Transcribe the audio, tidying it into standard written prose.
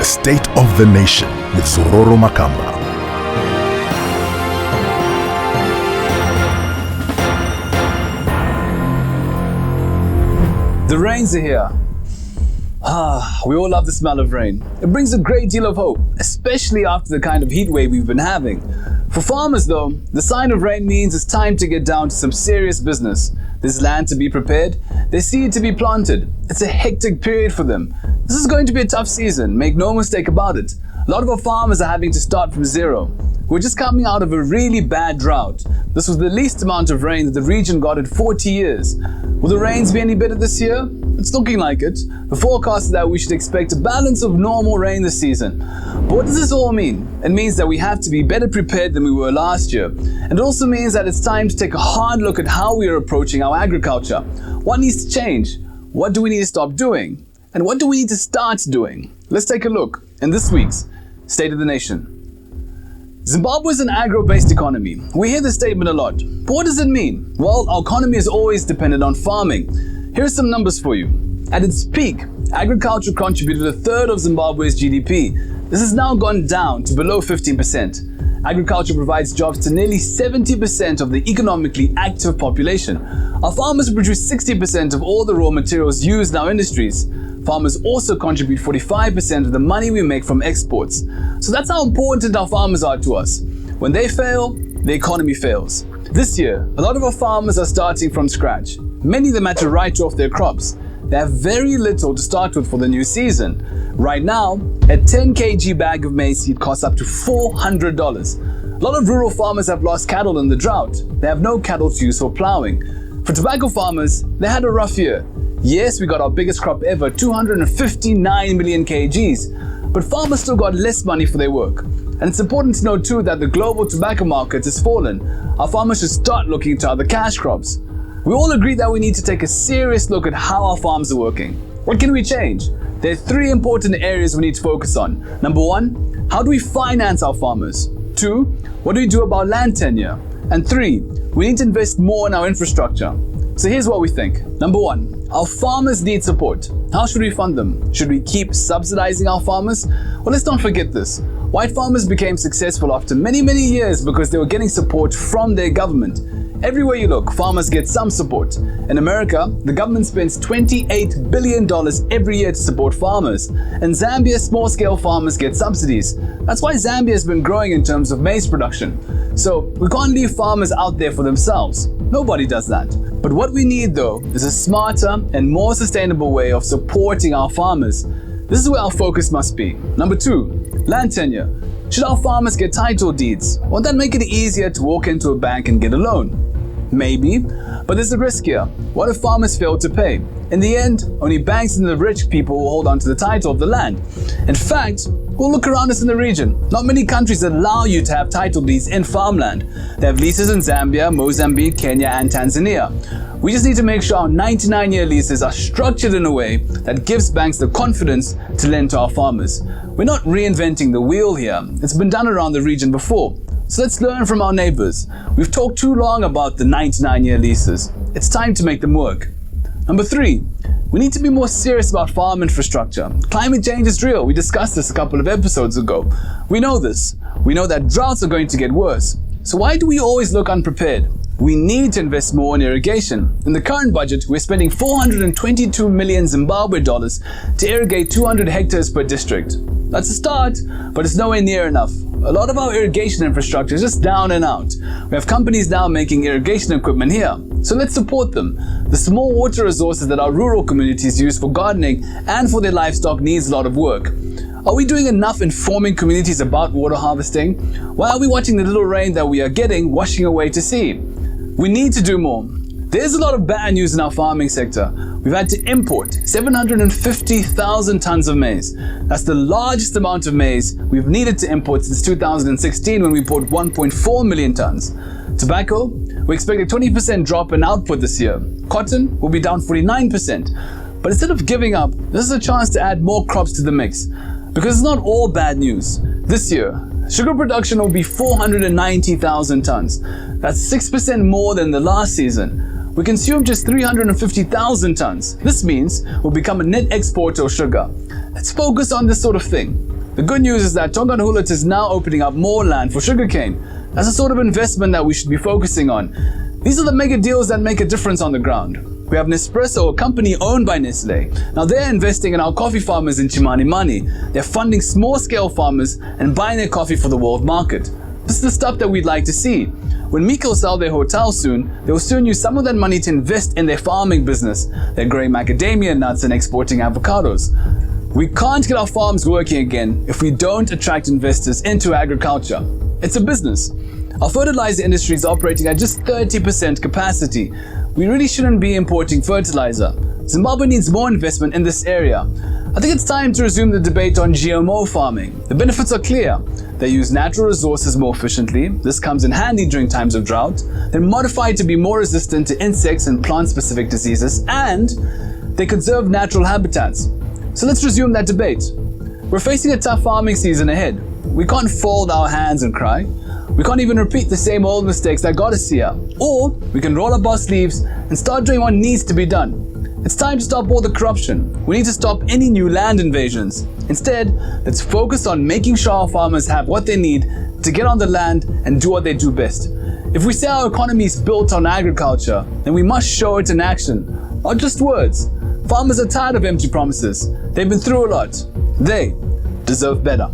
The State of the Nation with Zororo Makamba. The rains are here. We all love the smell of rain. It brings a great deal of hope, especially after the kind of heat wave we've been having. For farmers though, the sign of rain means it's time to get down to some serious business. There's land to be prepared, there's seed to be planted. It's a hectic period for them. This is going to be a tough season, make no mistake about it. A lot of our farmers are having to start from zero. We're just coming out of a really bad drought. This was the least amount of rain that the region got in 40 years. Will the rains be any better this year? It's looking like it. The forecast is that we should expect a balance of normal rain this season. But what does this all mean? It means that we have to be better prepared than we were last year. And it also means that it's time to take a hard look at how we are approaching our agriculture. What needs to change? What do we need to stop doing? And what do we need to start doing? Let's take a look in this week's State of the Nation. Zimbabwe is an agro-based economy. We hear this statement a lot. But what does it mean? Well, our economy is always dependent on farming. Here are some numbers for you. At its peak, agriculture contributed a third of Zimbabwe's GDP. This has now gone down to below 15%. Agriculture provides jobs to nearly 70% of the economically active population. Our farmers produce 60% of all the raw materials used in our industries. Farmers also contribute 45% of the money we make from exports. So that's how important our farmers are to us. When they fail, the economy fails. This year, a lot of our farmers are starting from scratch. Many of them had to write off their crops. They have very little to start with for the new season. Right now, a 10 kg bag of maize seed costs up to $400. A lot of rural farmers have lost cattle in the drought. They have no cattle to use for plowing. For tobacco farmers, they had a rough year. Yes, we got our biggest crop ever, 259 million kgs, but farmers still got less money for their work. And it's important to know too that the global tobacco market has fallen. Our farmers should start looking to other cash crops. We all agree that we need to take a serious look at how our farms are working. What can we change? There are three important areas we need to focus on. Number one, how do we finance our farmers? Two, what do we do about land tenure? And three, we need to invest more in our infrastructure. So here's what we think. Number one, our farmers need support. How should we fund them? Should we keep subsidizing our farmers? Well, let's not forget this. White farmers became successful after many years because they were getting support from their government. Everywhere you look, farmers get some support. In America, the government spends $28 billion every year to support farmers. In Zambia, small-scale farmers get subsidies. That's why Zambia has been growing in terms of maize production. So we can't leave farmers out there for themselves. Nobody does that. But what we need though is a smarter and more sustainable way of supporting our farmers. This is where our focus must be. Number two, land tenure. Should our farmers get title deeds? Won't that make it easier to walk into a bank and get a loan? Maybe, but there's a risk here. What if farmers fail to pay? In the end, only banks and the rich people will hold on to the title of the land. In fact, we'll look around us in the region. Not many countries allow you to have title deeds in farmland. They have leases in Zambia, Mozambique, Kenya, and Tanzania. We just need to make sure our 99-year leases are structured in a way that gives banks the confidence to lend to our farmers. We're not reinventing the wheel here. It's been done around the region before. So let's learn from our neighbors. We've talked too long about the 99-year leases. It's time to make them work. Number three, we need to be more serious about farm infrastructure. Climate change is real. We discussed this a couple of episodes ago. We know this. We know that droughts are going to get worse. So why do we always look unprepared? We need to invest more in irrigation. In the current budget, we're spending 422 million Zimbabwe dollars to irrigate 200 hectares per district. That's a start, but it's nowhere near enough. A lot of our irrigation infrastructure is just down and out. We have companies now making irrigation equipment here, so let's support them. The small water resources that our rural communities use for gardening and for their livestock needs a lot of work. Are we doing enough informing communities about water harvesting? Why are we watching the little rain that we are getting washing away to sea? We need to do more. There's a lot of bad news in our farming sector. We've had to import 750,000 tons of maize. That's the largest amount of maize we've needed to import since 2016 when we imported 1.4 million tons. Tobacco, we expect a 20% drop in output this year. Cotton will be down 49%. But instead of giving up, this is a chance to add more crops to the mix. Because it's not all bad news. This year, sugar production will be 490,000 tons. That's 6% more than the last season. We consume just 350,000 tons. This means we'll become a net exporter of sugar. Let's focus on this sort of thing. The good news is that Tongan Hulot is now opening up more land for sugarcane. That's the sort of investment that we should be focusing on. These are the mega deals that make a difference on the ground. We have Nespresso, a company owned by Nestle. Now they're investing in our coffee farmers in Chimanimani. They're funding small-scale farmers and buying their coffee for the world market. This is the stuff that we'd like to see. When Miko sell their hotel soon, they will soon use some of that money to invest in their farming business. They're growing macadamia nuts and exporting avocados. We can't get our farms working again if we don't attract investors into agriculture. It's a business. Our fertilizer industry is operating at just 30% capacity. We really shouldn't be importing fertilizer. Zimbabwe needs more investment in this area. I think it's time to resume the debate on GMO farming. The benefits are clear. They use natural resources more efficiently. This comes in handy during times of drought. They're modified to be more resistant to insects and plant-specific diseases, and they conserve natural habitats. So let's resume that debate. We're facing a tough farming season ahead. We can't fold our hands and cry. We can't even repeat the same old mistakes that got us here. Or we can roll up our sleeves and start doing what needs to be done. It's time to stop all the corruption. We need to stop any new land invasions. Instead, let's focus on making sure our farmers have what they need to get on the land and do what they do best. If we say our economy is built on agriculture, then we must show it in action, not just words. Farmers are tired of empty promises. They've been through a lot. They deserve better.